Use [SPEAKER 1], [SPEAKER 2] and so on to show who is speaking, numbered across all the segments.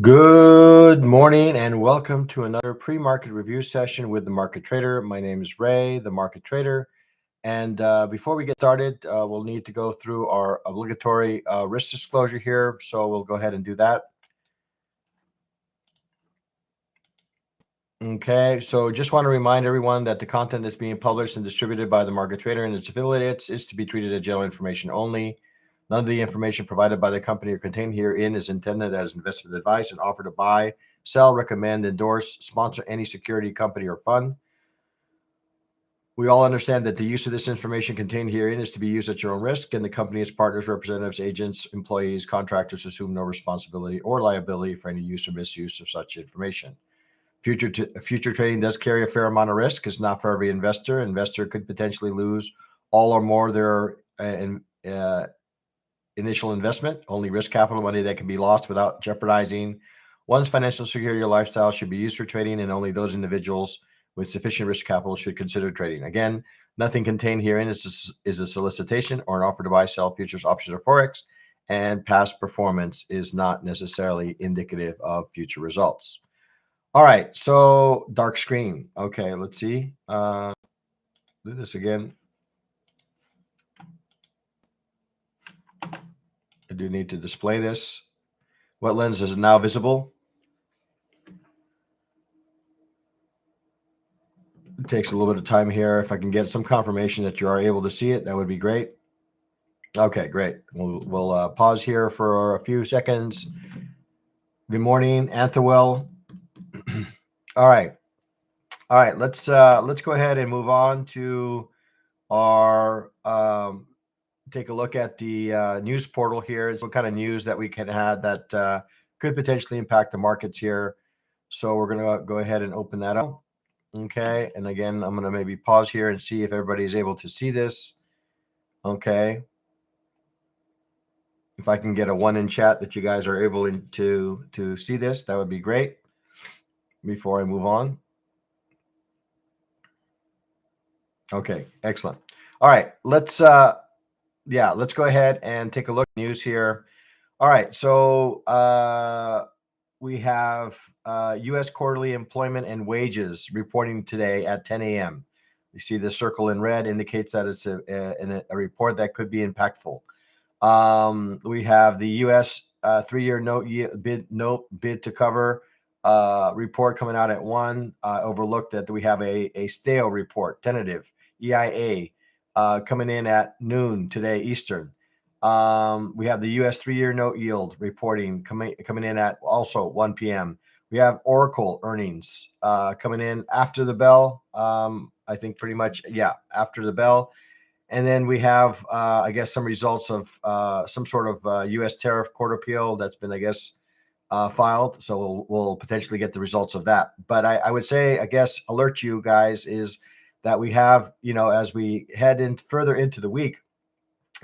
[SPEAKER 1] Good morning and welcome to another pre-market review session with the Market Trader. My name is Ray, the Market Trader. And before we get started, we'll need to go through our obligatory risk disclosure here. So we'll go ahead and do that. Okay, so just want to remind everyone that the content that's being published and distributed by the Market Trader and its affiliates is to be treated as general information only. None of the information provided by the company or contained herein is intended as investment advice and offer to buy, sell, recommend, endorse, sponsor any security, company, or fund. We all understand that the use of this information contained herein is to be used at your own risk, and the company, its partners, representatives, agents, employees, contractors assume no responsibility or liability for any use or misuse of such information. Future trading does carry a fair amount of risk. It's not for every investor. Investor could potentially lose all or more of their initial investment. Only risk capital money that can be lost without jeopardizing one's financial security or lifestyle should be used for trading, and only those individuals with sufficient risk capital should consider trading. Again, nothing contained herein is a solicitation or an offer to buy, sell futures, options, or forex, and past performance is not necessarily indicative of future results. All right, so dark screen. Okay, let's see. Do this again. I do need to display this. What lens is now visible? It takes a little bit of time here. If I can get some confirmation that you are able to see it, that would be great. Okay, great. We'll pause here for a few seconds. Good morning, Anthewell. All right. Let's go ahead and move on to our take a look at the news portal here. What kind of news that we can have that could potentially impact the markets here. So we're going to go ahead and open that up. Okay. And again, I'm going to maybe pause here and see if everybody is able to see this. Okay. If I can get a 1 in chat that you guys are able to see this, that would be great before I move on. Okay, excellent. All right, let's go ahead and take a look at news here. All right, so we have U.S. quarterly employment and wages reporting today at 10 a.m. You see the circle in red indicates that it's a report that could be impactful. We have the U.S. 3-year note bid to cover report coming out at 1. Overlooked that we have a stale report, tentative EIA coming in at noon today Eastern. We have the U.S. 3-year note yield reporting coming in at also 1 p.m. We have Oracle earnings coming in after the bell. I think pretty much, after the bell. And then we have, I guess, some results of some sort of U.S. tariff court appeal that's been, I guess, filed. So we'll potentially get the results of that. But I would say, I guess, alert you guys is that we have, as we head in further into the week,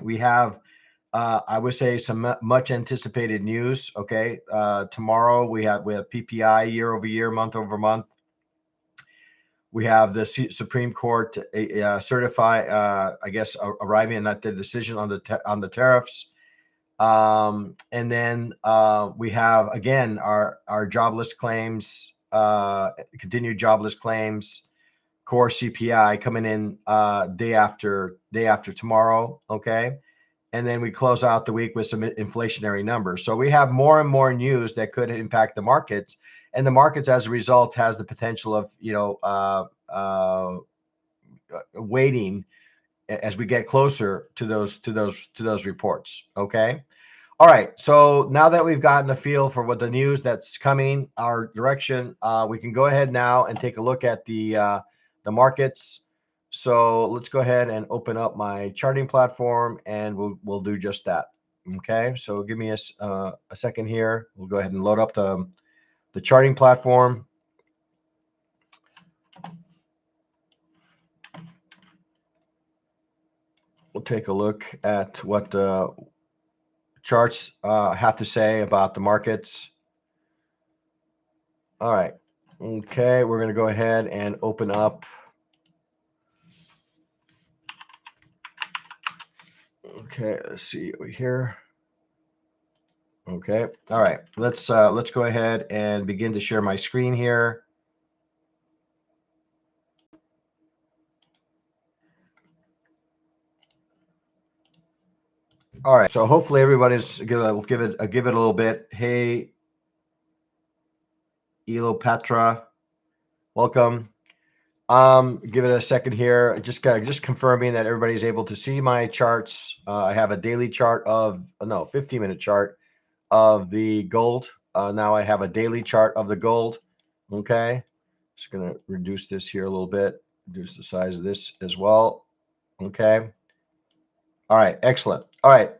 [SPEAKER 1] we have, I would say, some much anticipated news. Okay. Tomorrow we have PPI year over year, month over month. We have the Supreme Court certify, I guess, arriving at the decision on the tariffs, and then we have again our jobless claims, continued jobless claims, core CPI coming in day after tomorrow. Okay, and then we close out the week with some inflationary numbers. So we have more and more news that could impact the markets. And the markets, as a result, has the potential of, waiting as we get closer to those reports. Okay. All right. So now that we've gotten a feel for what the news that's coming, our direction, we can go ahead now and take a look at the markets. So let's go ahead and open up my charting platform, and we'll do just that. Okay. So give me a second here. We'll go ahead and load up the charting platform. We'll take a look at what the charts have to say about the markets. All right. Okay, we're going to go ahead and open up. Okay, let's see over here. Okay. All right. Let's go ahead and begin to share my screen here. All right. So hopefully everybody's give it a little bit. Hey, Elopatra, welcome. Give it a second here. Just confirming that everybody's able to see my charts. I have a daily chart of 15-minute chart of the gold. Now I have a daily chart of the gold. Okay. Just gonna reduce this here a little bit. Reduce the size of this as well. Okay. All right. Excellent. All right.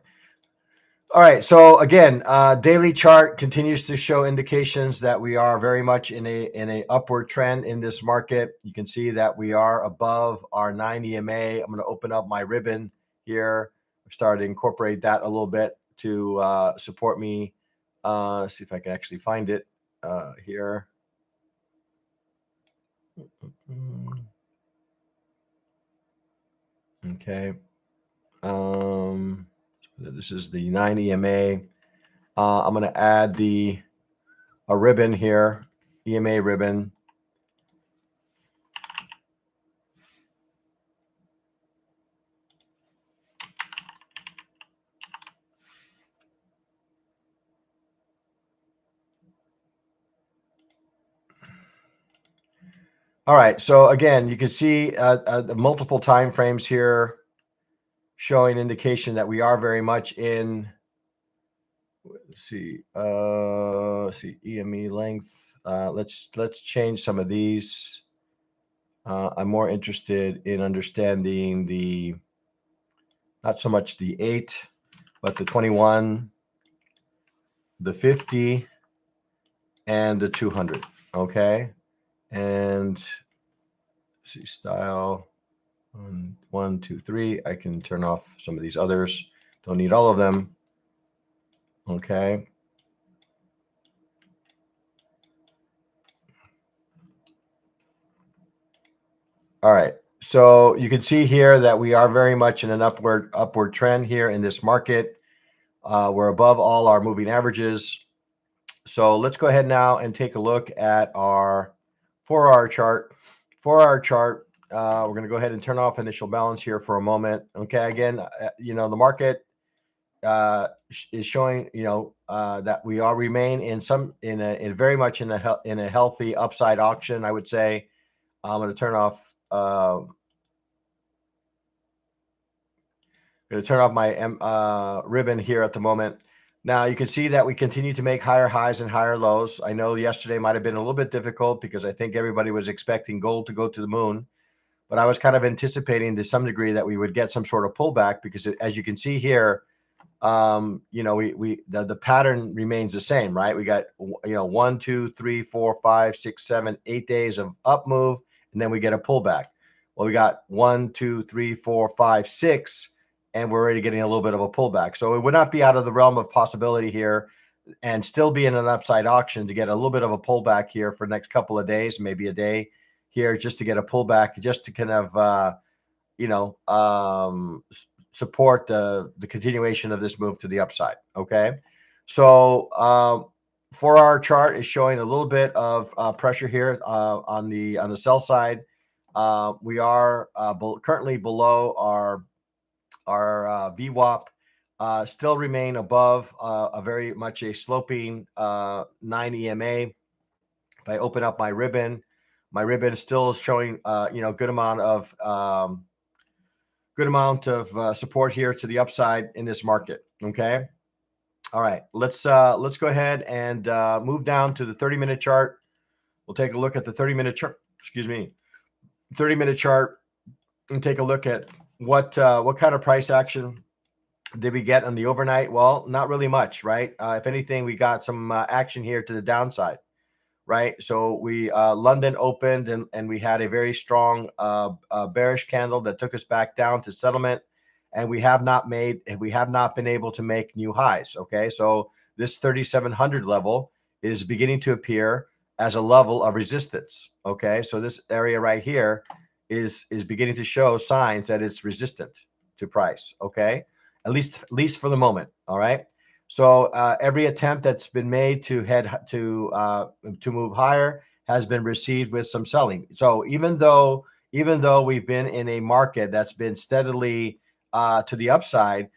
[SPEAKER 1] All right. So again, daily chart continues to show indications that we are very much in a upward trend in this market. You can see that we are above our 9 EMA. I'm going to open up my ribbon here. I've started to incorporate that a little bit to support me. See if I can actually find it here. Okay. This is the 9 EMA. I'm going to add a ribbon here, EMA ribbon. All right. So again, you can see the multiple time frames here showing indication that we are very much in. Let's see EME length. Let's change some of these. I'm more interested in understanding not so much the 8, but the 21, the 50, and the 200. Okay. And see style 1, 2, 3. I can turn off some of these others. Don't need all of them. Okay. All right. So you can see here that we are very much in an upward trend here in this market. We're above all our moving averages. So let's go ahead now and take a look at our 4-hour chart. 4-hour chart. We're going to go ahead and turn off initial balance here for a moment. Okay. Again, the market is showing, that we all remain in very much in a healthy upside auction. I would say I'm going to turn off. Going to turn off my ribbon here at the moment. Now you can see that we continue to make higher highs and higher lows. I know yesterday might have been a little bit difficult because I think everybody was expecting gold to go to the moon, but I was kind of anticipating to some degree that we would get some sort of pullback because as you can see here, the pattern remains the same, right? We got 1, 2, 3, 4, 5, 6, 7, 8 days of up move, and then we get a pullback. Well, we got 1, 2, 3, 4, 5, 6, and we're already getting a little bit of a pullback. So it would not be out of the realm of possibility here, and still be in an upside auction to get a little bit of a pullback here for the next couple of days, maybe a day here, just to get a pullback, just to kind of support the continuation of this move to the upside. Okay. So 4-hour chart is showing a little bit of pressure here on the sell side. We are currently below our VWAP, still remain above a very much a sloping 9 EMA. If I open up my ribbon still is showing good amount of support here to the upside in this market. Okay. All right. Let's go ahead and move down to the 30-minute chart. We'll take a look at the 30-minute chart. 30-minute chart, and take a look at what kind of price action did we get on the overnight. Well, not really much, right? If anything, we got some action here to the downside. Right. So we London opened and we had a very strong bearish candle that took us back down to settlement, and we have not been able to make new highs. Okay. So this 3,700 level is beginning to appear as a level of resistance. Okay. So this area right here is beginning to show signs that it's resistant to price. Okay. At least for the moment. All right. So every attempt that's been made to move higher has been received with some selling. So even though we've been in a market that's been steadily to the upside,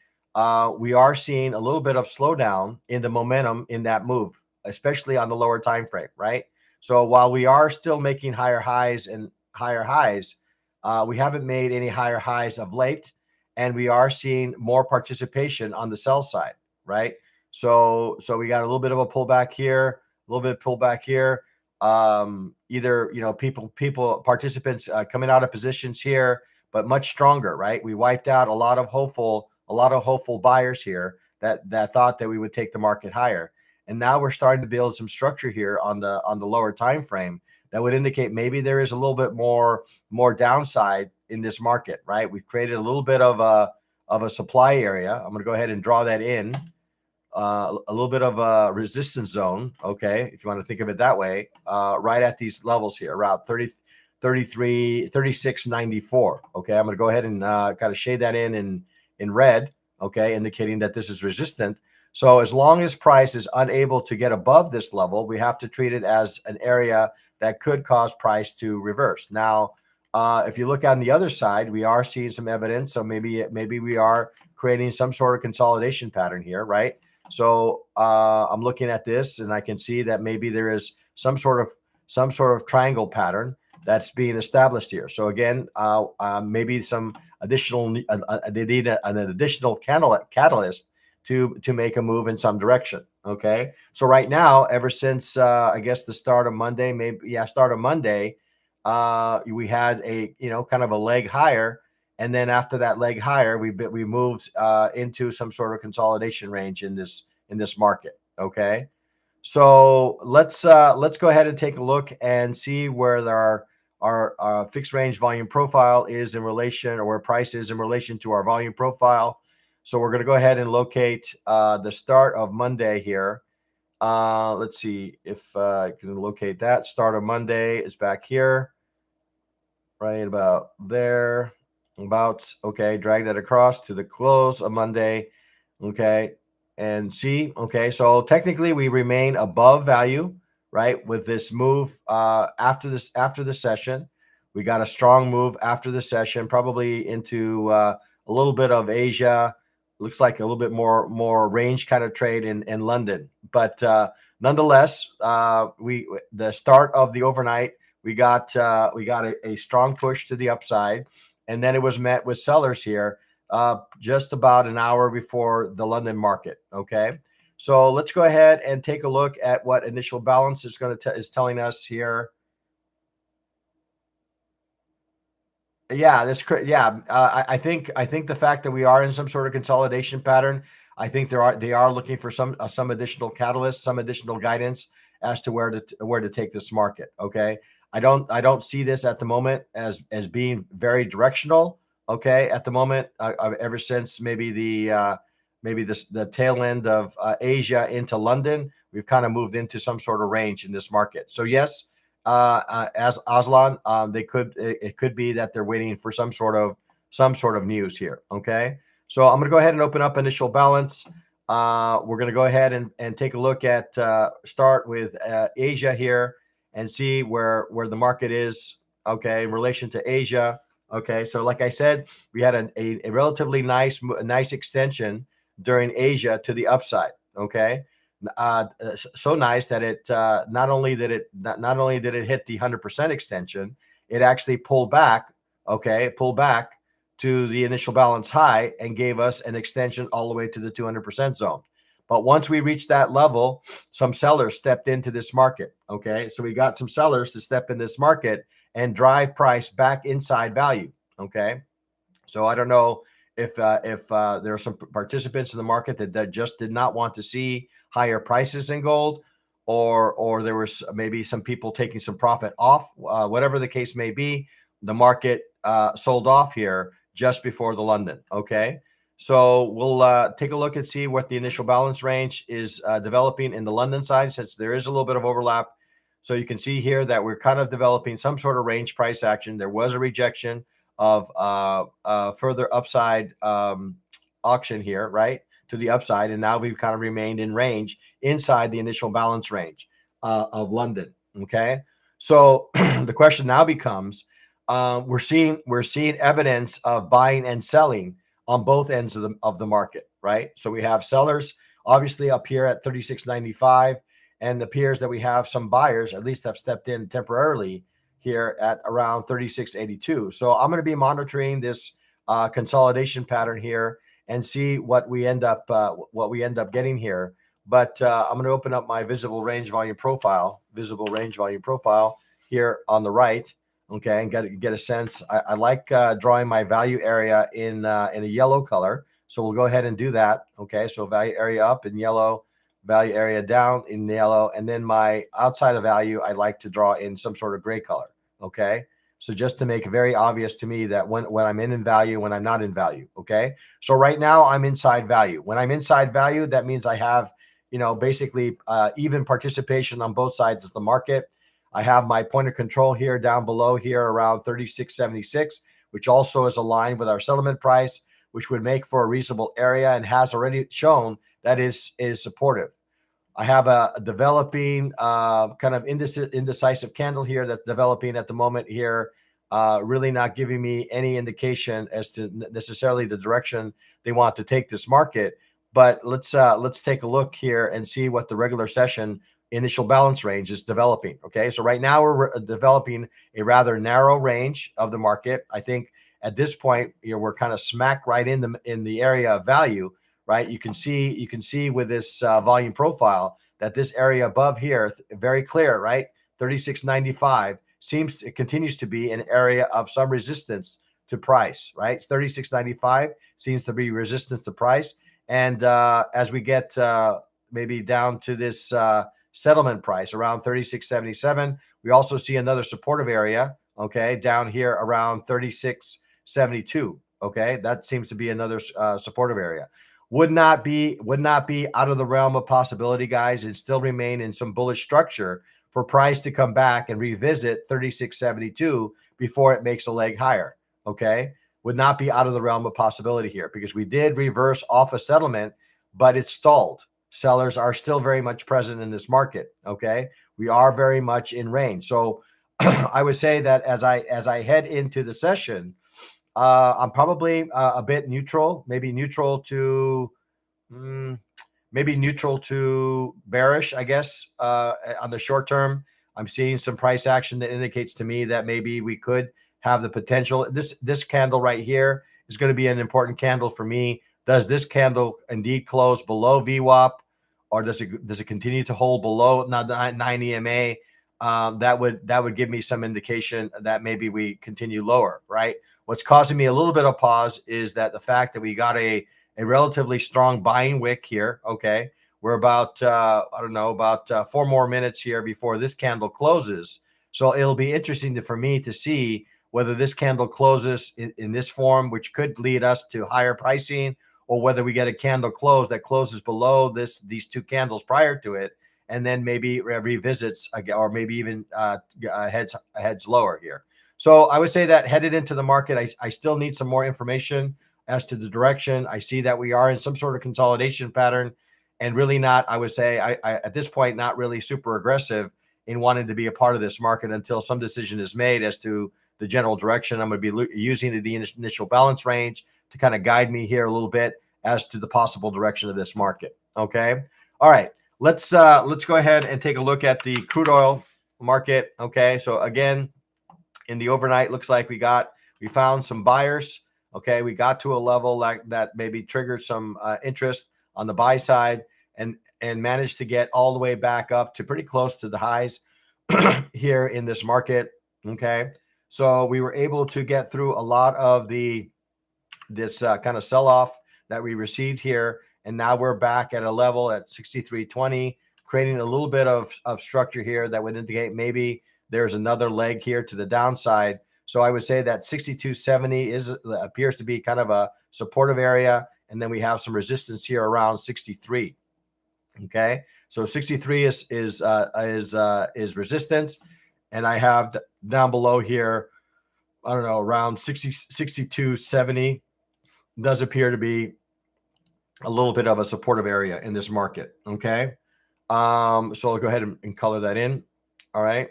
[SPEAKER 1] we are seeing a little bit of slowdown in the momentum in that move, especially on the lower time frame, right? So while we are still making higher highs and higher highs, we haven't made any higher highs of late, and we are seeing more participation on the sell side, right? So we got a little bit of a pullback here, a little bit of pullback here. Either people participants coming out of positions here, but much stronger, right? We wiped out a lot of hopeful buyers here that thought that we would take the market higher, and now we're starting to build some structure here on the lower time frame that would indicate maybe there is a little bit more downside in this market, right? We've created a little bit of a supply area. I'm going to go ahead and draw that in. A little bit of a resistance zone, okay, if you want to think of it that way, right at these levels here, around 33, 36.94. Okay, I'm going to go ahead and kind of shade that in red, okay, indicating that this is resistant. So as long as price is unable to get above this level, we have to treat it as an area that could cause price to reverse. Now, if you look on the other side, we are seeing some evidence. So maybe we are creating some sort of consolidation pattern here, right? So I'm looking at this, and I can see that maybe there is some sort of triangle pattern that's being established here. So again, maybe some additional they need an additional catalyst to make a move in some direction. Okay, so right now, ever since I guess the start of Monday, we had a kind of a leg higher. And then after that leg higher, we moved into some sort of consolidation range in this market. Okay, so let's go ahead and take a look and see where our fixed range volume profile is in relation, or where price is in relation to our volume profile. So we're going to go ahead and locate the start of Monday here. Let's see if I can locate that. Start of Monday is back here, right about there. Okay, drag that across to the close of Monday. Okay, and see. Okay, so technically we remain above value, right, with this move after the session. We got a strong move after the session, probably into a little bit of Asia. Looks like a little bit more range kind of trade in London, but nonetheless, the start of the overnight, we got a strong push to the upside, and then it was met with sellers here just about an hour before the London market. Okay, so let's go ahead and take a look at what initial balance is telling us here. Yeah, I think the fact that we are in some sort of consolidation pattern, I think they are looking for some additional catalyst, some additional guidance as to where to take this market. Okay, I don't see this at the moment as being very directional. Okay, at the moment, ever since maybe the tail end of Asia into London, we've kind of moved into some sort of range in this market. So yes, as Aslan, it could be that they're waiting for some sort of news here. Okay, so I'm going to go ahead and open up initial balance. We're going to go ahead and take a look at start with Asia here and see where the market is. Okay, in relation to Asia. Okay, so like I said, we had a relatively nice extension during Asia to the upside. Okay, so nice that it not only did it hit the 100% extension, it actually pulled back. Okay, it pulled back to the initial balance high and gave us an extension all the way to the 200% zone. But once we reached that level, some sellers stepped into this market. Okay, so we got some sellers to step in this market and drive price back inside value. Okay, so I don't know if there are some participants in the market that just did not want to see higher prices in gold, or there was maybe some people taking some profit off. Whatever the case may be, the market sold off here just before the London. Okay, so we'll take a look and see what the initial balance range is developing in the London side, since there is a little bit of overlap. So you can see here that we're kind of developing some sort of range price action. There was a rejection of further upside auction here, right? to the upside, and now we've kind of remained in range inside the initial balance range of London. Okay, so the question now becomes, we're seeing evidence of buying and selling on both ends of the market, right? So we have sellers obviously up here at 36.95, and it appears that we have some buyers at least have stepped in temporarily here at around 36.82. So I'm going to be monitoring this consolidation pattern here and see what we end up getting here. But I'm going to open up my visible range volume profile here on the right. Okay, and get a sense. I like drawing my value area in a yellow color. So we'll go ahead and do that. Okay, so value area up in yellow, value area down in yellow, and then my outside of value, I like to draw in some sort of gray color. Okay, so just to make it very obvious to me that when I'm in value, when I'm not in value. Okay, so right now I'm inside value. When I'm inside value, that means I have, basically even participation on both sides of the market. I have my point of control here down below here around 36.76, which also is aligned with our settlement price, which would make for a reasonable area and has already shown that is supportive. I have a developing kind of indecisive candle here that's developing at the moment here, really not giving me any indication as to necessarily the direction they want to take this market. But let's take a look here and see what the regular session initial balance range is developing. Okay, so right now we're developing a rather narrow range of the market. I think at this point, we're kind of smack right in the area of value, right? You can see with this volume profile that this area above here, very clear, right? 36.95 it continues to be an area of some resistance to price, right? 36.95 seems to be resistance to price, and as we get maybe down to this settlement price around 36.77, we also see another supportive area, okay, down here around 36.72. Okay, that seems to be another supportive area. Would not be out of the realm of possibility, guys, and still remain in some bullish structure for price to come back and revisit 36.72 before it makes a leg higher. Okay, would not be out of the realm of possibility here, because we did reverse off a settlement, but it stalled. Sellers are still very much present in this market. Okay, we are very much in range. So I would say that as I head into the session, I'm probably a bit neutral, maybe neutral to bearish, I guess. On the short term, I'm seeing some price action that indicates to me that maybe we could have the potential. This candle right here is going to be an important candle for me. Does this candle indeed close below VWAP, or does it continue to hold below 9 EMA? That would give me some indication that maybe we continue lower, right? What's causing me a little bit of pause is that the fact that we got a relatively strong buying wick here. Okay, we're about 4 more minutes here before this candle closes. So it'll be interesting for me to see whether this candle closes in this form, which could lead us to higher pricing, or whether we get a candle close that closes below these two candles prior to it, and then maybe revisits again, or maybe even heads lower here. So I would say that headed into the market, I still need some more information as to the direction. I see that we are in some sort of consolidation pattern, and really not, I would say, I at this point, not really super aggressive in wanting to be a part of this market until some decision is made as to the general direction. I'm going to be using the initial balance range to kind of guide me here a little bit as to the possible direction of this market. Okay. All right. Let's go ahead and take a look at the crude oil market. Okay. So again, in the overnight, looks like we found some buyers. Okay. We got to a level that maybe triggered some interest on the buy side, and managed to get all the way back up to pretty close to the highs here in this market. Okay. So we were able to get through a lot of this kind of sell-off that we received here, and now we're back at a level at 63.20, creating a little bit of structure here that would indicate maybe there's another leg here to the downside. So I would say that 62.70 appears to be kind of a supportive area, and then we have some resistance here around 63. Okay, so 63 is resistance, and I have down below here, I don't know, around 62.70 does appear to be a little bit of a supportive area in this market. Okay. So I'll go ahead and color that in. All right.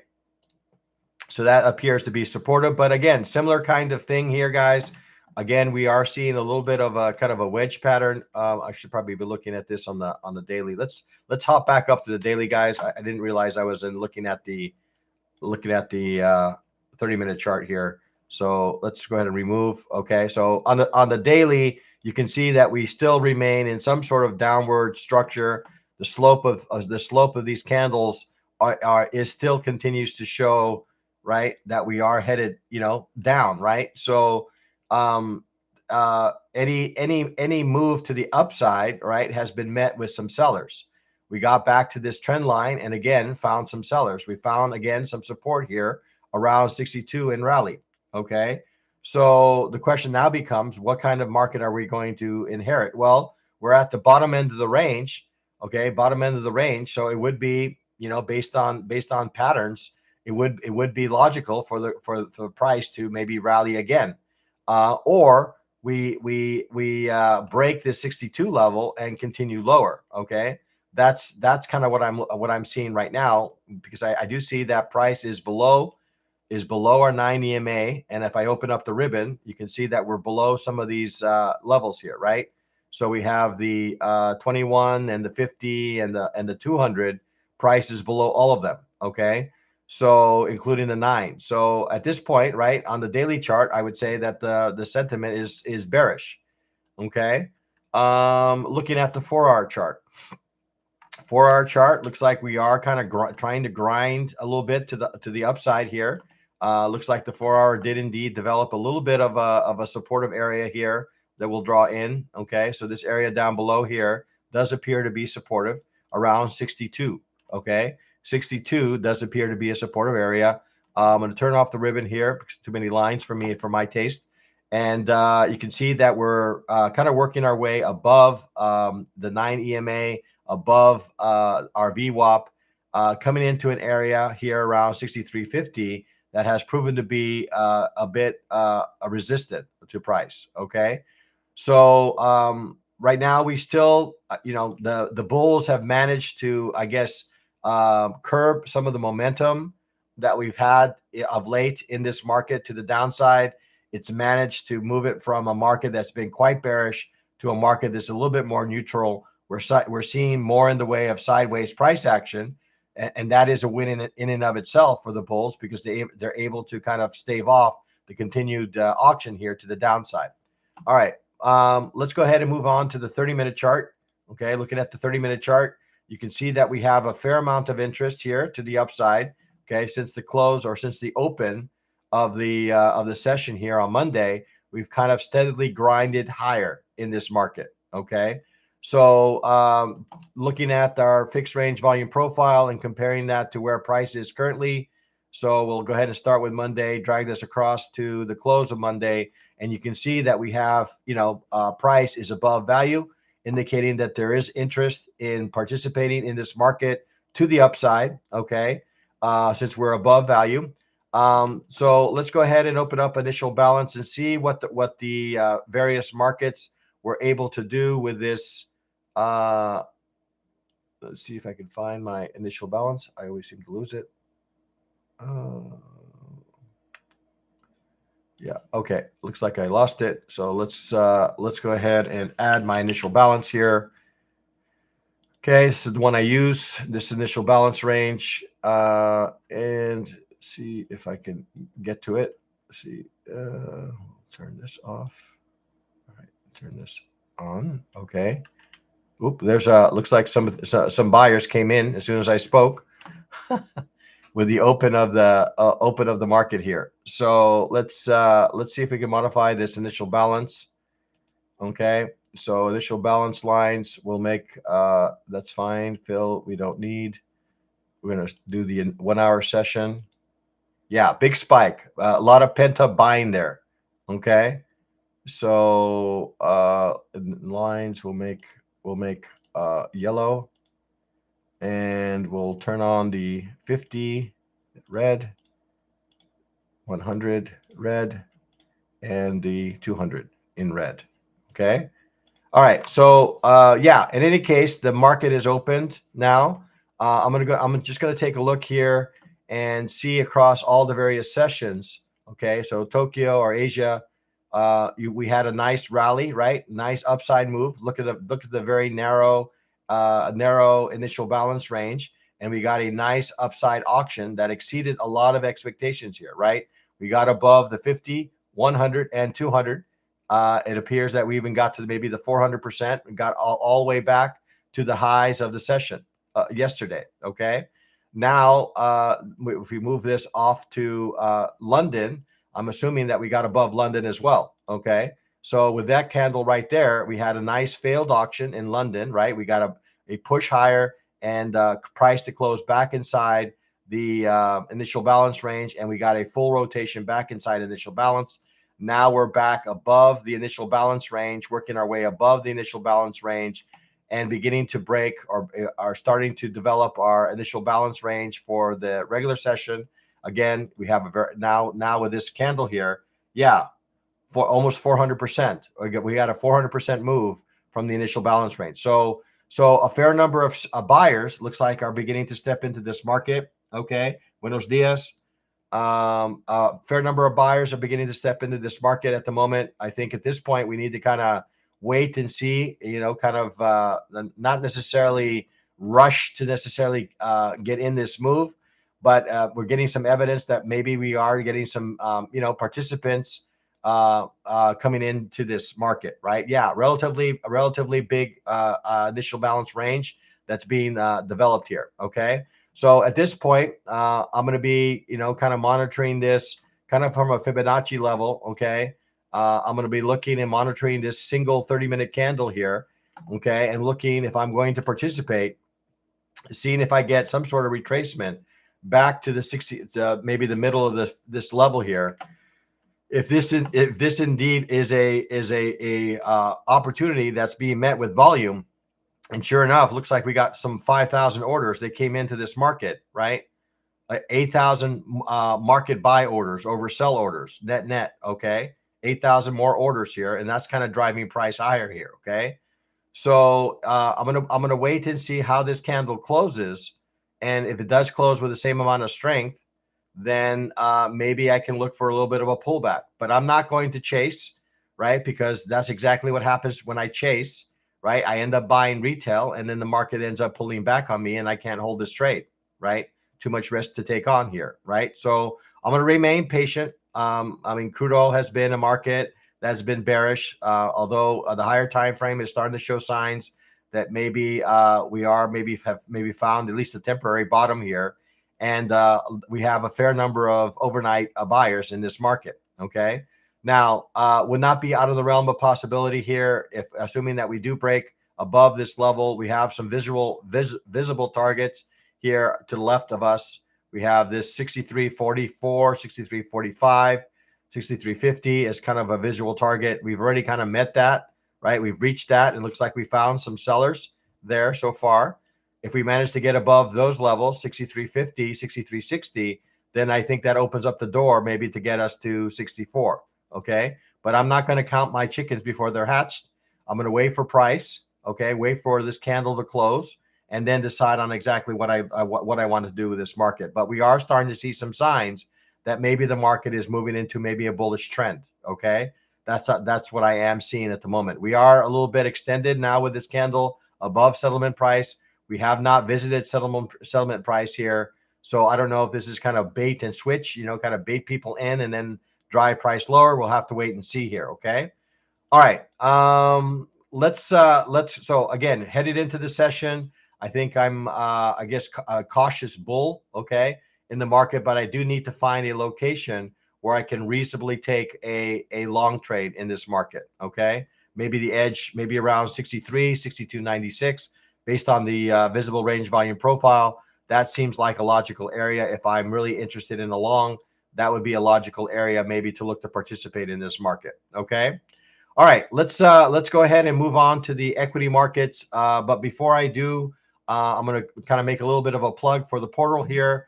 [SPEAKER 1] So that appears to be supportive, but again, similar kind of thing here, guys. Again, we are seeing a little bit of a kind of a wedge pattern. I should probably be looking at this on the daily. Let's hop back up to the daily, guys. I didn't realize I was looking at the 30-minute chart here. So let's go ahead and remove. Okay, so on the daily, you can see that we still remain in some sort of downward structure. The slope of these candles is still continues to show, right, that we are headed, down, right? So any move to the upside, right, has been met with some sellers. We got back to this trend line and again found some sellers. We found again some support here around 62 and rally. Okay. So the question now becomes, what kind of market are we going to inherit? Well, we're at the bottom end of the range. Okay, bottom end of the range. So it would be, based on patterns, it would be logical for the price to maybe rally again, or we break the 62 level and continue lower. Okay, that's kind of what I'm seeing right now, because I do see that price is below our 9 EMA, and if I open up the ribbon, you can see that we're below some of these levels here, right? So we have the 21 and the 50 and the 200 prices below all of them. Okay, so including the 9. So at this point, right, on the daily chart, I would say that the sentiment is bearish. Okay, looking at the 4-hour chart. 4-hour chart looks like we are kind of trying to grind a little bit to the upside here. Looks like the 4-hour did indeed develop a little bit of a supportive area here that will draw in. Okay, so this area down below here does appear to be supportive around 62. Okay, 62 does appear to be a supportive area. I'm going to turn off the ribbon here. Too many lines for my taste. And you can see that we're kind of working our way above the 9 EMA, above our VWAP, coming into an area here around 63.50 that has proven to be a bit resistant to price. Okay, so right now we still, the bulls have managed to, I guess, curb some of the momentum that we've had of late in this market to the downside. It's managed to move it from a market that's been quite bearish to a market that's a little bit more neutral. We're seeing more in the way of sideways price action, and that is a win in and of itself for the bulls, because they're able to kind of stave off the continued auction here to the downside. All right, let's go ahead and move on to the 30-minute chart. Okay, looking at the 30-minute chart, you can see that we have a fair amount of interest here to the upside. Okay, since the close or since the open of the session here on Monday, we've kind of steadily grinded higher in this market. Okay, so looking at our fixed range volume profile and comparing that to where price is currently. So we'll go ahead and start with Monday, drag this across to the close of Monday, and you can see that we have, price is above value, indicating that there is interest in participating in this market to the upside. Okay, since we're above value. So let's go ahead and open up initial balance and see what the various markets were able to do with this. Let's see if I can find my initial balance. I always seem to lose it. Yeah. Okay. Looks like I lost it. So let's go ahead and add my initial balance here. Okay, this is the one I use, this initial balance range, and see if I can get to it. Let's see, turn this off. All right, turn this on. Okay. Oop, there's looks like some buyers came in as soon as I spoke with the open of the market here. So let's see if we can modify this initial balance. Okay. So initial balance lines will make, that's fine. Fill, we don't need. We're going to do the 1 hour session. Yeah, big spike. A lot of pent up buying there. Okay. So lines will make yellow, and we'll turn on the 50 red, 100 red, and the 200 in red. Okay. All right. So yeah, in any case, the market is opened now. I'm just gonna take a look here and see across all the various sessions. Okay, so Tokyo or Asia, we had a nice rally, right? Nice upside move. Look at the very narrow initial balance range, and we got a nice upside auction that exceeded a lot of expectations here, right? We got above the 50, 100, and 200. It appears that we even got to maybe the 400% and got all the way back to the highs of the session yesterday. Okay. Now, if we move this off to London, I'm assuming that we got above London as well. Okay. So with that candle right there, we had a nice failed auction in London, right? We got a push higher and price to close back inside the initial balance range. And we got a full rotation back inside initial balance. Now we're back above the initial balance range, working our way above the initial balance range and beginning to break or are starting to develop our initial balance range for the regular session. Again, we have a very now with this candle here, yeah, for almost 400%. We got a 400% move from the initial balance range. So a fair number of buyers looks like are beginning to step into this market. Okay, buenos dias. A fair number of buyers are beginning to step into this market at the moment. I think at this point we need to kind of wait and see, kind of not necessarily rush to necessarily get in this move, but we're getting some evidence that maybe we are getting some, participants coming into this market, right? Yeah, a relatively big initial balance range that's being developed here. Okay. So at this point, I'm going to be, kind of monitoring this kind of from a Fibonacci level. Okay. I'm going to be looking and monitoring this single 30-minute candle here. Okay. And looking if I'm going to participate, seeing if I get some sort of retracement back to the 60, maybe the middle of this level here. If this indeed is a opportunity that's being met with volume, and sure enough, looks like we got some 5,000 orders that came into this market, right? 8,000 market buy orders over sell orders, net. Okay. 8,000 more orders here. And that's kind of driving price higher here. Okay. So I'm gonna wait and see how this candle closes. And if it does close with the same amount of strength, then maybe I can look for a little bit of a pullback. But I'm not going to chase, right? Because that's exactly what happens when I chase, right? I end up buying retail and then the market ends up pulling back on me and I can't hold this trade, right? Too much risk to take on here, right? So I'm going to remain patient. Crude oil has been a market that's been bearish, although the higher time frame is starting to show signs that maybe we have found at least a temporary bottom here. And we have a fair number of overnight buyers in this market. Okay. Now, would not be out of the realm of possibility here if assuming that we do break above this level. We have some visible targets here to the left of us. We have this 63.44, 63.45, 63.50 as kind of a visual target. We've already kind of met that, right? We've reached that. It looks like we found some sellers there so far. If we manage to get above those levels, 63.50, 63.60, then I think that opens up the door maybe to get us to 64. Okay. But I'm not going to count my chickens before they're hatched. I'm going to wait for price. Okay. Wait for this candle to close and then decide on exactly what I want to do with this market. But we are starting to see some signs that maybe the market is moving into maybe a bullish trend. Okay. That's what I am seeing at the moment. We are a little bit extended now with this candle above settlement price. We have not visited settlement price here. So I don't know if this is kind of bait and switch, kind of bait people in and then drive price lower. We'll have to wait and see here. Okay. All right. Let's so again, headed into the session, I think I'm I guess a cautious bull, okay, in the market, but I do need to find a location where I can reasonably take a long trade in this market. Okay. Maybe the edge, maybe around 63, 62.96 based on the visible range volume profile. That seems like a logical area. If I'm really interested in a long, that would be a logical area maybe to look to participate in this market. Okay. All right. Let's go ahead and move on to the equity markets. But before I do, I'm going to kind of make a little bit of a plug for the portal here,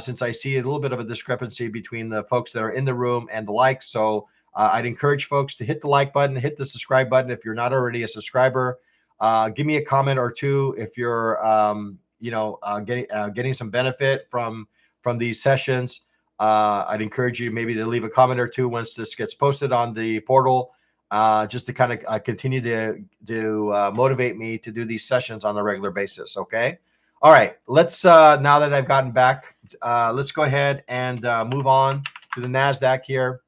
[SPEAKER 1] since I see a little bit of a discrepancy between the folks that are in the room and the likes. So I'd encourage folks to hit the like button, hit the subscribe button if you're not already a subscriber. Give me a comment or two if you're getting some benefit from these sessions. I'd encourage you maybe to leave a comment or two once this gets posted on the portal, just to kind of continue to motivate me to do these sessions on a regular basis. Okay. All right. Let's now that I've gotten back, let's go ahead and move on to the NASDAQ here.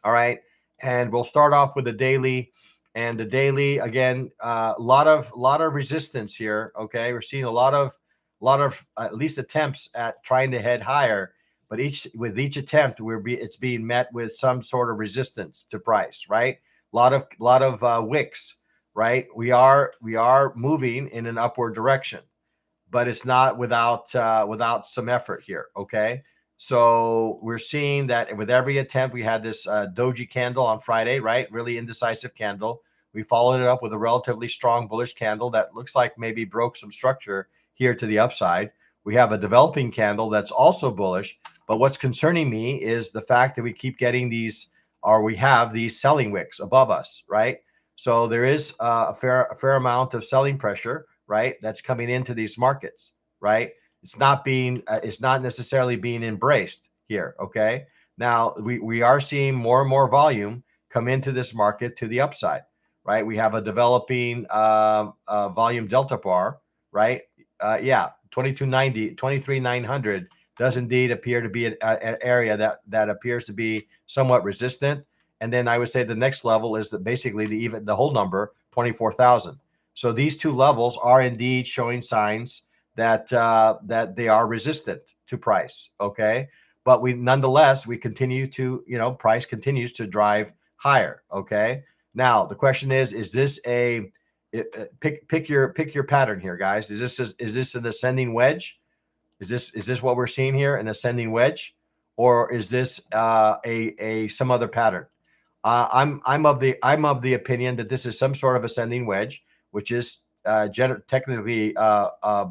[SPEAKER 1] All right. And we'll start off with the daily. And the daily, again, a lot of resistance here. Okay. We're seeing a lot of at least attempts at trying to head higher. But with each attempt, it's being met with some sort of resistance to price, right? A lot of wicks, right? We are moving in an upward direction, but it's not without some effort here. Okay. So we're seeing that with every attempt, we had this doji candle on Friday, right? Really indecisive candle. We followed it up with a relatively strong bullish candle that looks like maybe broke some structure here to the upside. We have a developing candle that's also bullish. But what's concerning me is the fact that we keep getting we have these selling wicks above us, right? So there is a fair amount of selling pressure, right? That's coming into these markets, right? It's not necessarily being embraced here. Okay. Now we are seeing more and more volume come into this market to the upside, right? We have a developing volume delta bar, right? 2290, 23,900 does indeed appear to be an area that appears to be somewhat resistant. And then I would say the next level is basically the whole number, 24,000. So these two levels are indeed showing signs that they are resistant to price. Okay. But nonetheless, we continue to, price continues to drive higher. Okay. Now the question is this pick your pattern here, guys? Is this an ascending wedge? Is this what we're seeing here, an ascending wedge, or is this some other pattern? I'm of the opinion that this is some sort of ascending wedge, which is technically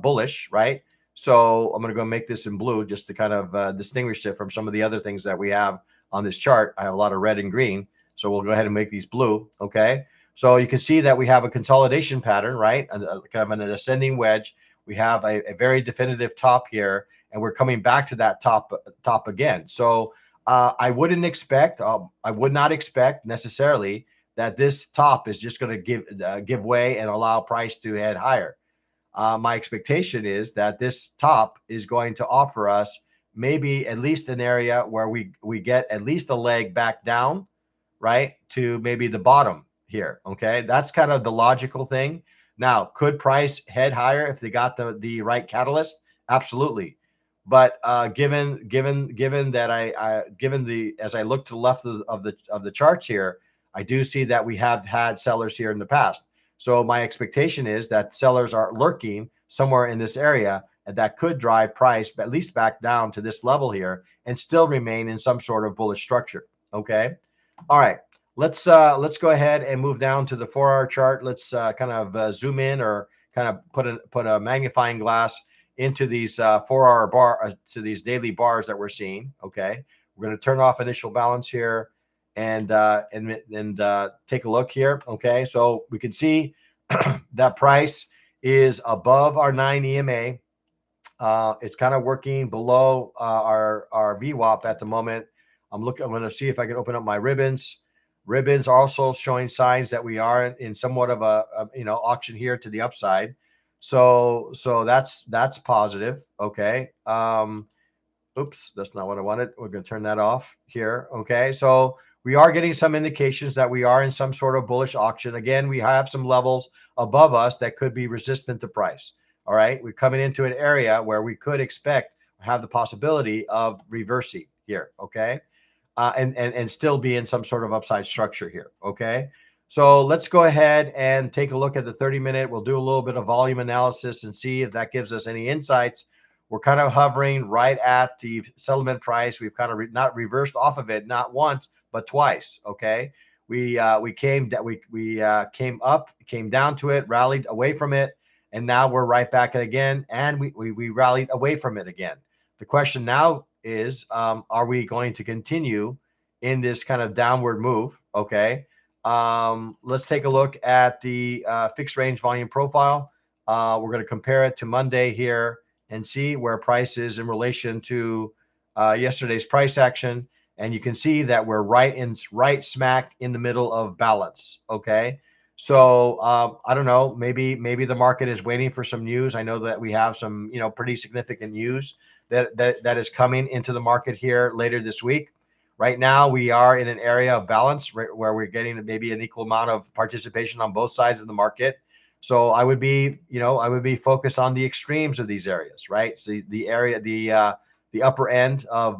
[SPEAKER 1] bullish, right? So I'm going to go make this in blue just to kind of distinguish it from some of the other things that we have on this chart. I have a lot of red and green, so we'll go ahead and make these blue. Okay, so you can see that we have a consolidation pattern, right? Kind of an ascending wedge. We have a very definitive top here, and we're coming back to that top again. So I would not expect necessarily that this top is just going to give way and allow price to head higher. My expectation is that this top is going to offer us maybe at least an area where we get at least a leg back down, right, to maybe the bottom here. Okay, that's kind of the logical thing. Now, could price head higher if they got the right catalyst? Absolutely. But given that as I look to the left of the charts here, I do see that we have had sellers here in the past. So my expectation is that sellers are lurking somewhere in this area, and that could drive price at least back down to this level here and still remain in some sort of bullish structure. Okay. All right. Let's go ahead and move down to the 4-hour chart. Let's kind of zoom in, or kind of put a magnifying glass into these 4-hour bar to these daily bars that we're seeing. Okay, we're going to turn off initial balance here and take a look here. Okay, so we can see that price is above our 9 EMA. It's kind of working below our VWAP at the moment. I'm going to see if I can open up my ribbons. Ribbons also showing signs that we are in somewhat of a auction here to the upside. So that's positive. Okay. Oops, that's not what I wanted. We're going to turn that off here. Okay. So we are getting some indications that we are in some sort of bullish auction. Again, we have some levels above us that could be resistant to price. All right. We're coming into an area where we could have the possibility of reversing here. Okay. And still be in some sort of upside structure here. Okay. So let's go ahead and take a look at the 30-minute. We'll do a little bit of volume analysis and see if that gives us any insights. We're kind of hovering right at the settlement price. We've kind of not reversed off of it, not once, but twice. Okay. We came up, came down to it, rallied away from it, and now we're right back again, and we rallied away from it again. The question now is, are we going to continue in this kind of downward move. Okay. Let's take a look at the fixed range volume profile. We're going to compare it to Monday here and see where price is in relation to yesterday's price action. And you can see that we're right smack in the middle of balance. Okay. So I don't know, maybe the market is waiting for some news. I know that we have some, pretty significant news that is coming into the market here later this week. Right now, we are in an area of balance where we're getting maybe an equal amount of participation on both sides of the market. So I would be focused on the extremes of these areas, right? So the area, the upper end of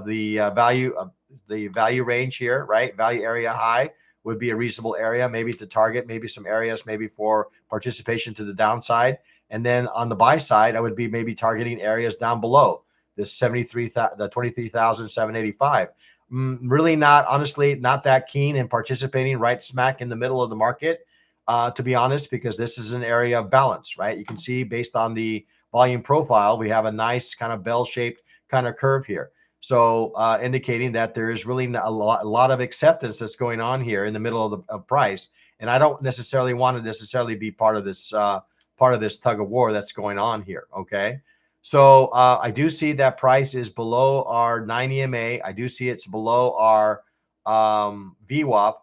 [SPEAKER 1] the value range here, right? Value area high would be a reasonable area, maybe to target, maybe some areas, maybe for participation to the downside. And then on the buy side, I would be maybe targeting areas down below this 23,785. Really not, honestly, not that keen in participating right smack in the middle of the market, to be honest, because this is an area of balance, right? You can see based on the volume profile, we have a nice kind of bell-shaped kind of curve here. So indicating that there is really a lot of acceptance that's going on here in the middle of price. And I don't necessarily want to be part of this tug of war that's going on here. Okay. So I do see that price is below our 9 EMA. I do see it's below our VWAP.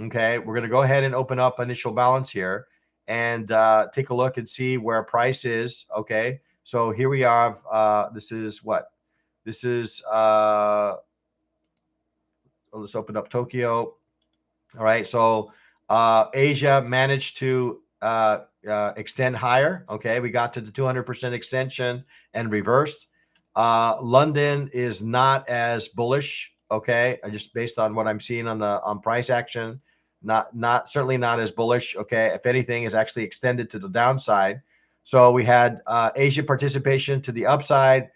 [SPEAKER 1] Okay. We're going to go ahead and open up initial balance here and take a look and see where price is. Okay. So here we are. This is what? This is, let's open up Tokyo. All right. So Asia managed to extend higher. Okay. We got to the 200% extension and reversed. London is not as bullish. Okay. Just based on what I'm seeing on price action, certainly not as bullish. Okay. If anything, is actually extended to the downside. So we had Asia participation to the upside,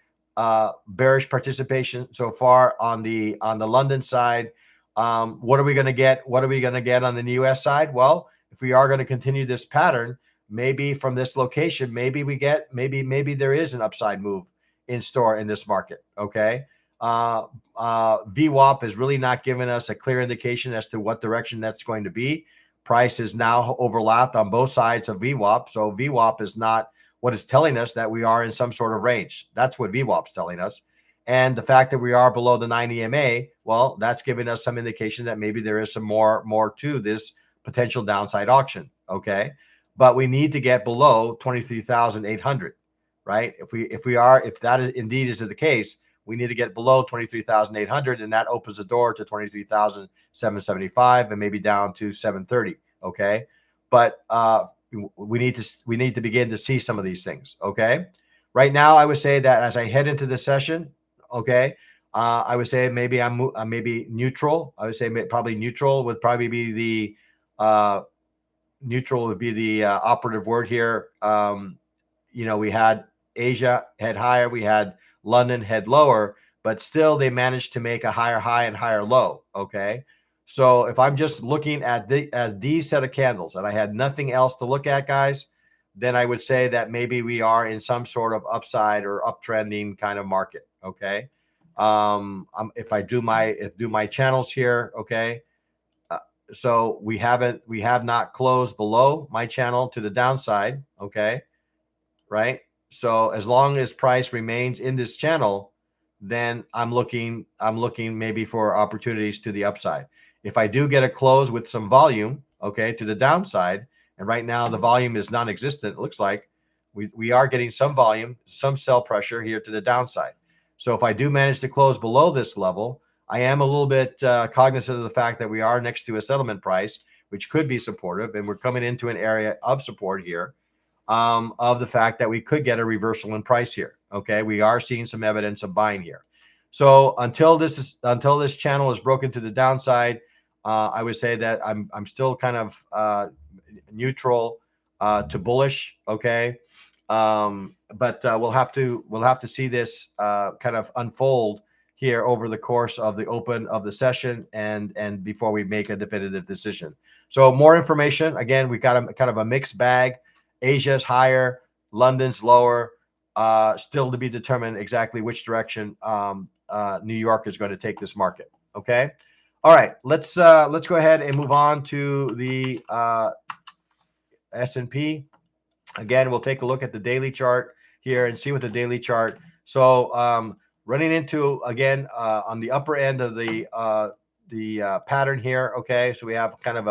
[SPEAKER 1] bearish participation so far on the London side. What are we going to get? What are we going to get on the US side? Well, if we are going to continue this pattern, maybe from this location, maybe there is an upside move in store in this market. Okay. VWAP is really not giving us a clear indication as to what direction that's going to be. Price is now overlapped on both sides of VWAP. So VWAP is not what is telling us that we are in some sort of range. That's what VWAP is telling us. And the fact that we are below the 9 EMA, well, that's giving us some indication that maybe there is some more to this potential downside auction. Okay. But we need to get below 23,800, right? If that is indeed is the case, we need to get below 23,800, and that opens the door to 23,775 and maybe down to 730. Okay. But, we need to begin to see some of these things. Okay. Right now, I would say that as I head into the session, okay, I would say maybe I'm maybe neutral. I would say probably neutral would probably be the operative word here. We had Asia head higher, we had London head lower, but still they managed to make a higher high and higher low. Okay. So if I'm just looking at these set of candles and I had nothing else to look at, guys, then I would say that maybe we are in some sort of upside or uptrending kind of market. Okay. If do my channels here. Okay. So we have not closed below my channel to the downside. Okay. Right. So as long as price remains in this channel, then I'm looking maybe for opportunities to the upside. If I do get a close with some volume, okay, to the downside, and right now the volume is non-existent, it looks like we are getting some volume, some sell pressure here to the downside. So if I do manage to close below this level, I am a little bit cognizant of the fact that we are next to a settlement price, which could be supportive, and we're coming into an area of support here, of the fact that we could get a reversal in price here. Okay, we are seeing some evidence of buying here. So until this channel is broken to the downside, I would say that I'm still kind of neutral to bullish. Okay, but we'll have to see this kind of unfold here over the course of the open of the session and before we make a definitive decision. So more information. Again, we've got a kind of a mixed bag. Asia's higher, London's lower. Still to be determined exactly which direction New York is going to take this market. Okay. All right. Let's go ahead and move on to the S&P. Again, we'll take a look at the daily chart here and see what the daily chart. So running into again on the upper end of the pattern here. Okay, so we have kind of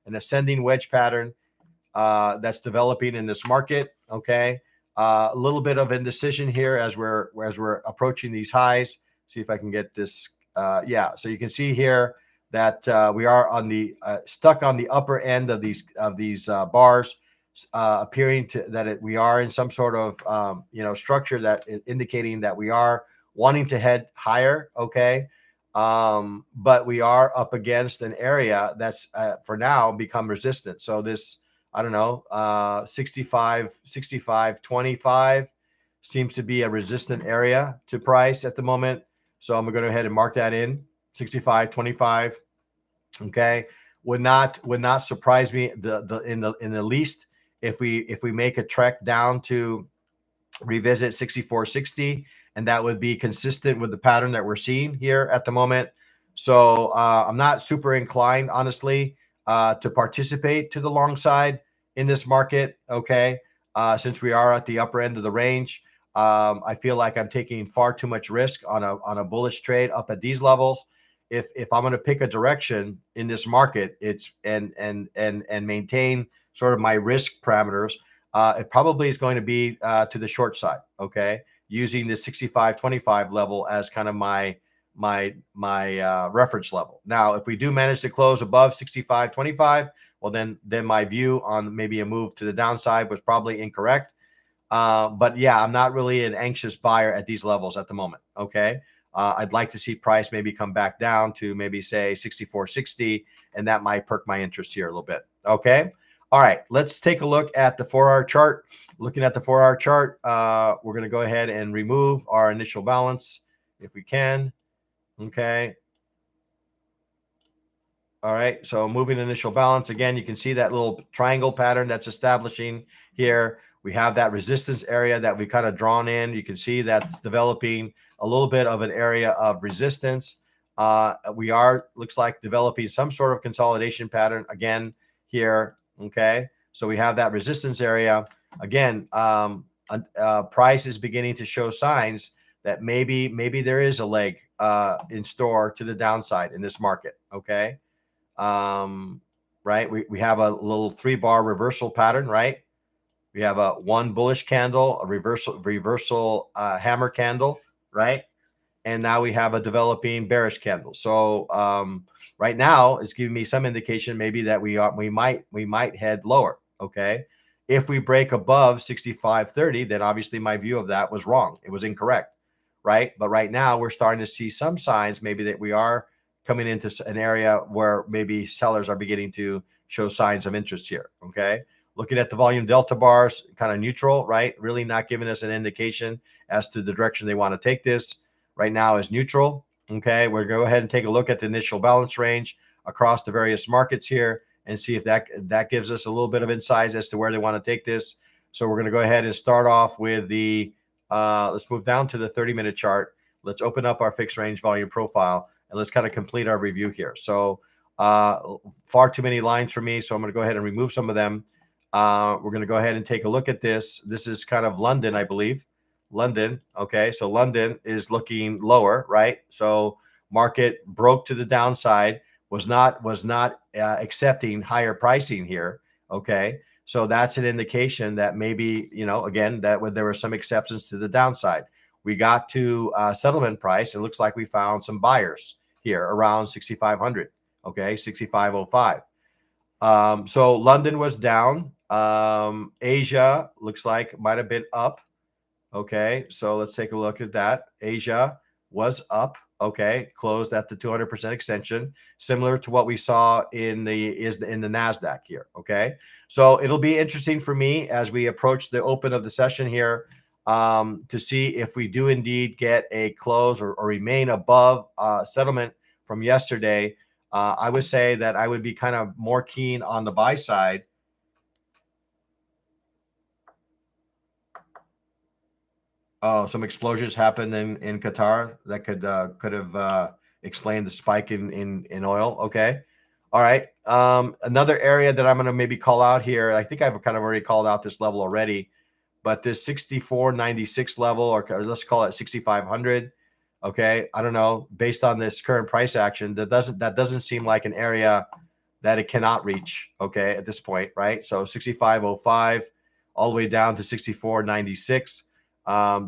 [SPEAKER 1] an ascending wedge pattern that's developing in this market. Okay, a little bit of indecision here as we're approaching these highs. See if I can get this. Yeah, so you can see here that we are on the stuck on the upper end of these bars, appearing to that we are in some sort of structure that is indicating that we are wanting to head higher. Okay. But we are up against an area that's for now become resistant. So this, I don't know, 65, 25 seems to be a resistant area to price at the moment. So I'm going to go ahead and mark that in 65, 25. Okay. Would not surprise me in the least if we make a trek down to revisit 64.60, and that would be consistent with the pattern that we're seeing here at the moment. So I'm not super inclined, honestly, to participate to the long side in this market. Okay, since we are at the upper end of the range, I feel like I'm taking far too much risk on a bullish trade up at these levels. If I'm going to pick a direction in this market, it's and maintain sort of my risk parameters. It probably is going to be to the short side. Okay, using the 65.25 level as kind of my reference level. Now, if we do manage to close above 65.25, well, then my view on maybe a move to the downside was probably incorrect. But yeah, I'm not really an anxious buyer at these levels at the moment. Okay. I'd like to see price maybe come back down to maybe say 64.60, and that might perk my interest here a little bit. Okay. All right. Let's take a look at the 4-hour chart. Looking at the 4-hour chart, we're going to go ahead and remove our initial balance if we can. Okay. All right. So moving initial balance again, you can see that little triangle pattern that's establishing here. We have that resistance area that we kind of drawn in. You can see that's developing a little bit of an area of resistance. We are, looks like, developing some sort of consolidation pattern again here. Okay. So we have that resistance area again. Price is beginning to show signs that maybe there is a leg in store to the downside in this market. Okay. Right. We have a little 3-bar reversal pattern, right? We have a one bullish candle, a reversal hammer candle, right? And now we have a developing bearish candle. So right now it's giving me some indication maybe that we might head lower. Okay. If we break above 65.30, then obviously my view of that was wrong. It was incorrect. Right. But right now we're starting to see some signs maybe that we are coming into an area where maybe sellers are beginning to show signs of interest here. Okay. Looking at the volume delta bars, kind of neutral, right? Really not giving us an indication as to the direction they want to take this. Right now is neutral. Okay, we're going to go ahead and take a look at the initial balance range across the various markets here and see if that gives us a little bit of insight as to where they want to take this. So we're going to go ahead and start off with the, let's move down to the 30-minute chart. Let's open up our fixed range volume profile and let's kind of complete our review here. So far too many lines for me, so I'm going to go ahead and remove some of them. We're going to go ahead and take a look at this. This is kind of London, I believe. London. Okay. So London is looking lower, right? So market broke to the downside, was not accepting higher pricing here. Okay. So that's an indication that maybe, again, that there were some exceptions to the downside. We got to settlement price. It looks like we found some buyers here around 6,500. Okay. 6,505. So London was down. Asia looks like might have been up. Okay, so let's take a look at that. Asia was up. Okay, closed at the 200% extension, similar to what we saw in the Nasdaq here. Okay, so it'll be interesting for me as we approach the open of the session here to see if we do indeed get a close or remain above settlement from yesterday. I would say that I would be kind of more keen on the buy side. Oh, some explosions happened in Qatar that could have explain the spike in oil. Okay. All right. Another area that I'm going to maybe call out here, I think I've kind of already called out this level already, but this 64.96 level, or let's call it 6,500. Okay. I don't know, based on this current price action, that doesn't seem like an area that it cannot reach. Okay. At this point, right? So 65.05 all the way down to 64.96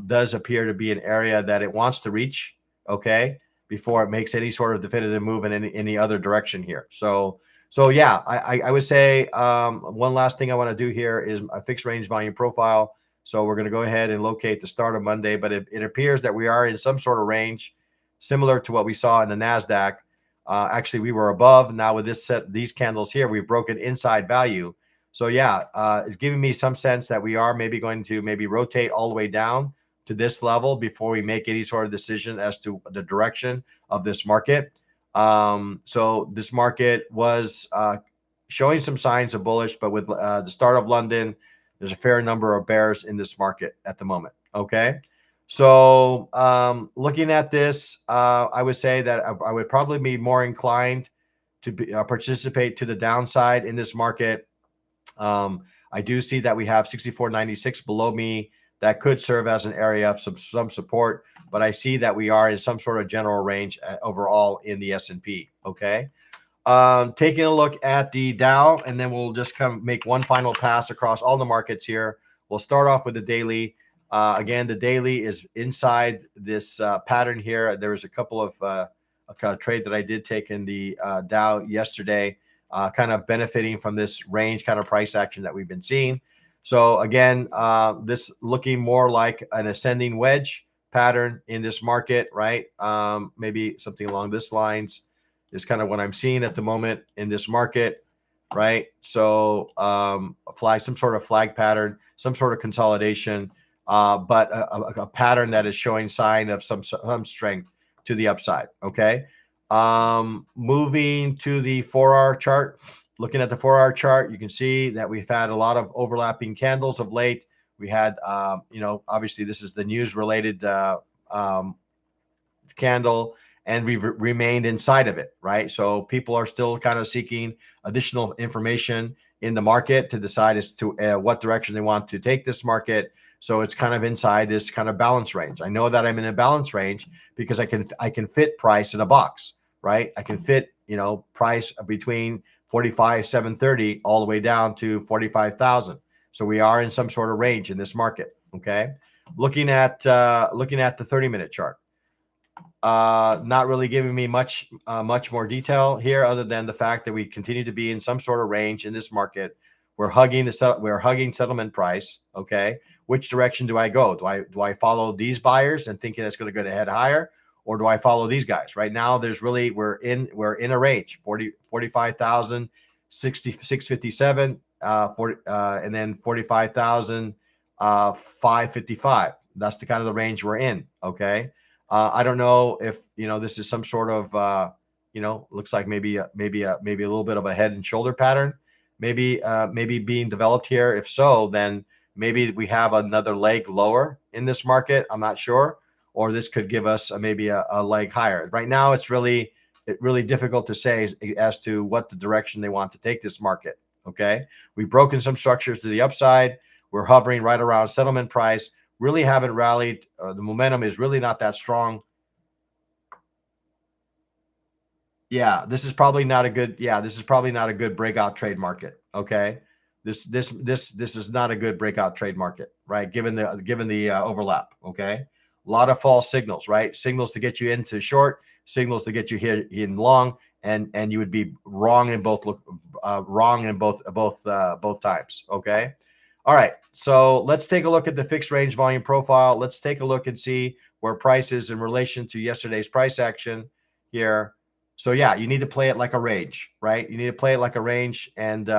[SPEAKER 1] does appear to be an area that it wants to reach. Okay. Before it makes any sort of definitive move in any other direction here. So yeah, I would say one last thing I want to do here is a fixed range volume profile. So we're going to go ahead and locate the start of Monday, but it appears that we are in some sort of range similar to what we saw in the NASDAQ. Actually, we were above. Now with these candles here, we've broken inside value. So yeah, it's giving me some sense that we are maybe going to rotate all the way down to this level before we make any sort of decision as to the direction of this market. So this market was showing some signs of bullish, but with the start of London, there's a fair number of bears in this market at the moment. Okay. So looking at this, I would say that I would probably be more inclined to participate to the downside in this market. I do see that we have 64.96 below me. That could serve as an area of some support, but I see that we are in some sort of general range overall in the S&P. Okay. Taking a look at the Dow, and then we'll just come make one final pass across all the markets here. We'll start off with the daily. Again, the daily is inside this pattern here. There was a couple of a trade that I did take in the Dow yesterday, kind of benefiting from this range kind of price action that we've been seeing. So again, this looking more like an ascending wedge pattern in this market, right? Maybe something along this lines is kind of what I'm seeing at the moment in this market, right? So some sort of flag pattern, some sort of consolidation, but a pattern that is showing sign of some strength to the upside. Okay. Moving to the 4-hour chart, looking at the 4-hour chart, you can see that we've had a lot of overlapping candles of late. We had, obviously this is the news related candle, and we've remained inside of it, right? So people are still kind of seeking additional information in the market to decide as to what direction they want to take this market. So it's kind of inside this kind of balance range. I know that I'm in a balance range because I can fit price in a box, right? I can fit, price between 45,730 all the way down to 45,000. So we are in some sort of range in this market. Okay. Looking at the 30-minute chart. Not really giving me much more detail here, other than the fact that we continue to be in some sort of range in this market. We're hugging settlement price. Okay, which direction do I go? Do I follow these buyers and thinking it's going to go head higher, or do I follow these guys? Right now, we're in a range 45,000, 657, and then 45,000, 555. That's the kind of the range we're in. Okay. I don't know if this is some sort of looks like maybe a little bit of a head and shoulder pattern, maybe being developed here. If so, then maybe we have another leg lower in this market. I'm not sure, or this could give us maybe a leg higher. Right now, it's really difficult to say as to what the direction they want to take this market. Okay, we've broken some structures to the upside. We're hovering right around settlement price. Really haven't rallied. The momentum is really not that strong. Yeah, this is probably not a good breakout trade market. Okay, this is not a good breakout trade market, right? Given the overlap. Okay, a lot of false signals, right? Signals to get you into short, signals to get you here in long, and you would be wrong in both times. Okay. All right, so let's take a look at the fixed range volume profile. Let's take a look and see where price is in relation to yesterday's price action here. So yeah, you need to play it like a range, right? You need to play it like a range and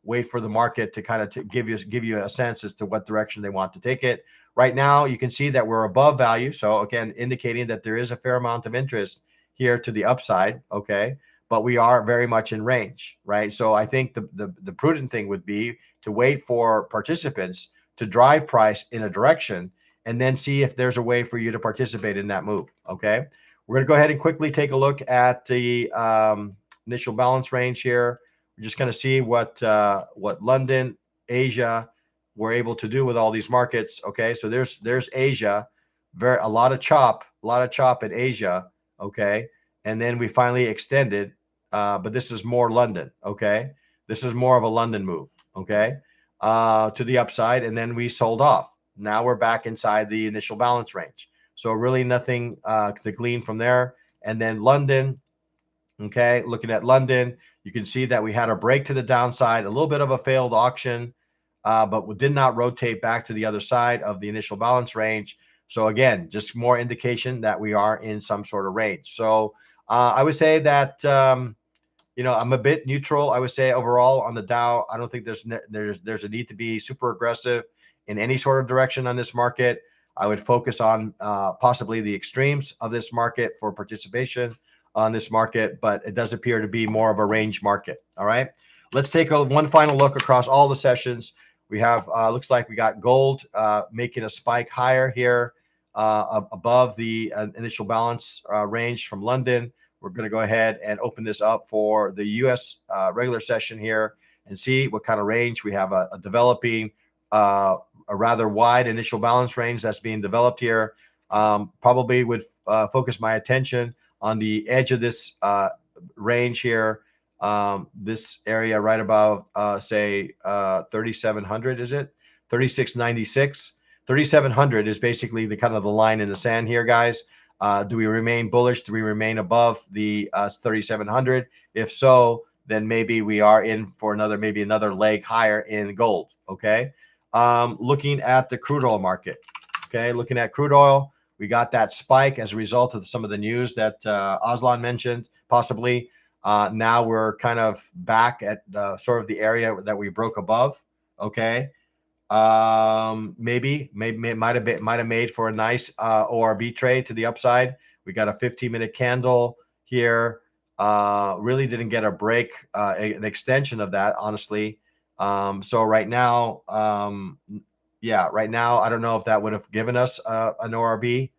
[SPEAKER 1] wait for the market to kind of give you a sense as to what direction they want to take it. Right now, you can see that we're above value. So again, indicating that there is a fair amount of interest here to the upside. Okay, but we are very much in range, right? So I think the prudent thing would be to wait for participants to drive price in a direction and then see if there's a way for you to participate in that move. Okay. We're going to go ahead and quickly take a look at the initial balance range here. We're just going to see what London, Asia were able to do with all these markets. Okay, so there's Asia, a lot of chop in Asia. Okay, and then we finally extended, but this is more London. Okay, this is more of a London move. Okay, to the upside, and then we sold off. Now we're back inside the initial balance range. So really nothing to glean from there. And then London, okay, looking at London, you can see that we had a break to the downside, a little bit of a failed auction, but we did not rotate back to the other side of the initial balance range. So again, just more indication that we are in some sort of range. So I would say that I'm a bit neutral. I would say overall on the Dow, I don't think there's a need to be super aggressive in any sort of direction on this market. I would focus on possibly the extremes of this market for participation on this market, but it does appear to be more of a range market. All right, let's take one final look across all the sessions. We have looks like we got gold making a spike higher here above the initial balance range from London. We're going to go ahead and open this up for the U.S. Regular session here and see what kind of range we have. A developing a rather wide initial balance range that's being developed here. Probably would focus my attention on the edge of this range here, this area right above, say, 3,700, is it? 3,696. 3,700 is basically the kind of the line in the sand here, guys. Do we remain bullish? Do we remain above the 3,700? If so, then maybe we are in for maybe another leg higher in gold, okay? Looking at the crude oil market, okay? Looking at crude oil, we got that spike as a result of some of the news that Aslan mentioned, possibly. Now we're kind of back at sort of the area that we broke above, okay? Maybe might have made for a nice ORB trade to the upside. We got a 15-minute candle here. Really didn't get a break, an extension of that, honestly. So right now, right now, I don't know if that would have given us an ORB.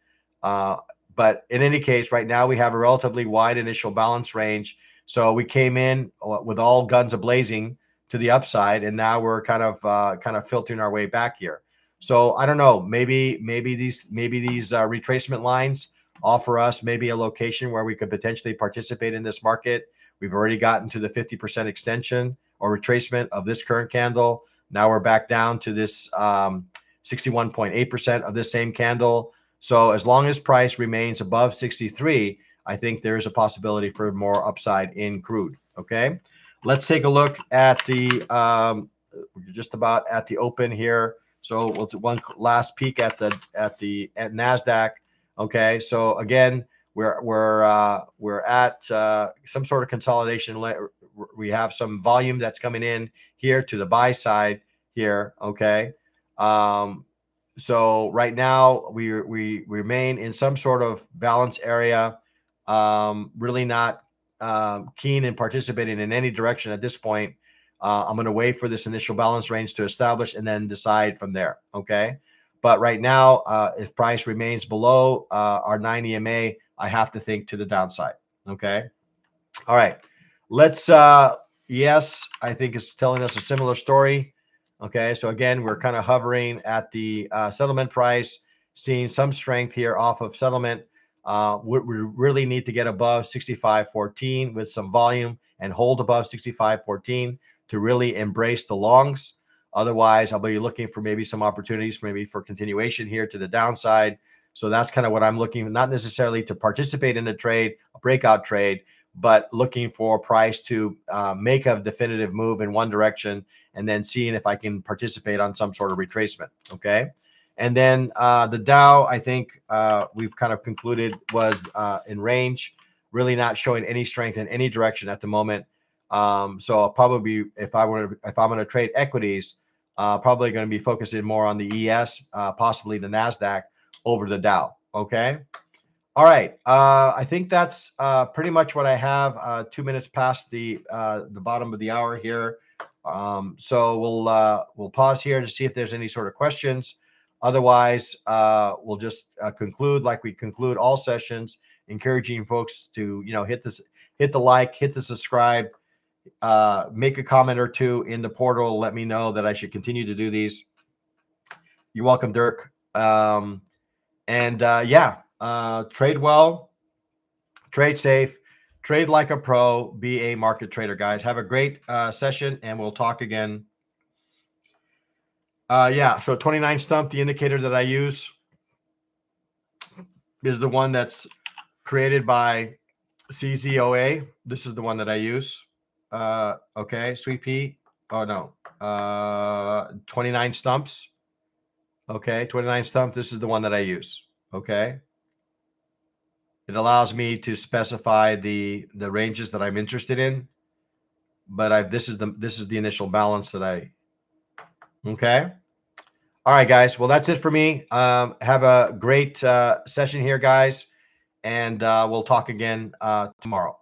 [SPEAKER 1] But in any case, right now we have a relatively wide initial balance range. So we came in with all guns a-blazing to the upside, and now we're kind of filtering our way back here. So I don't know. Maybe these retracement lines offer us maybe a location where we could potentially participate in this market. We've already gotten to the 50% extension or retracement of this current candle. Now we're back down to this 61.8% of this same candle. So as long as price remains above 63, I think there is a possibility for more upside in crude. Okay, let's take a look at the we're just about at the open here. So we'll do one last peek at NASDAQ. Okay, so again, we're at some sort of consolidation. We have some volume that's coming in here to the buy side here. Okay, so right now we remain in some sort of balance area. Really not keen in participating in any direction at this point. I'm going to wait for this initial balance range to establish and then decide from there. Okay. But right now, if price remains below our 9 EMA, I have to think to the downside. Okay. All right. Let's, yes, I think it's telling us a similar story. Okay. So again, we're kind of hovering at the settlement price, seeing some strength here off of settlement. We really need to get above 65.14 with some volume and hold above 65.14 to really embrace the longs. Otherwise, I'll be looking for maybe some opportunities, maybe for continuation here to the downside. So that's kind of what I'm looking, not necessarily to participate in a trade, a breakout trade, but looking for price to make a definitive move in one direction and then seeing if I can participate on some sort of retracement. Okay. And then the Dow, I think we've kind of concluded was in range, really not showing any strength in any direction at the moment. So I'll probably, if I'm going to trade equities, probably going to be focusing more on the ES, possibly the NASDAQ over the Dow. Okay. All right. I think that's pretty much what I have. 2 minutes past the bottom of the hour here. So we'll pause here to see if there's any sort of questions. Otherwise, we'll just conclude like we conclude all sessions encouraging folks to, hit the like, hit the subscribe, make a comment or two in the portal. Let me know that I should continue to do these. You're welcome, Dirk. Trade well, trade safe, trade like a pro, be a market trader, guys. Have a great session, and we'll talk again. So 29 stump, the indicator that I use is the one that's created by CZOA. This is the one that I use. Okay, Sweet Pea. Oh, no. 29 stumps. Okay, 29 stump. This is the one that I use. Okay. It allows me to specify the ranges that I'm interested in, but this is the initial balance that I. Okay. All right, guys. Well, that's it for me. Have a great session here, guys, and we'll talk again tomorrow.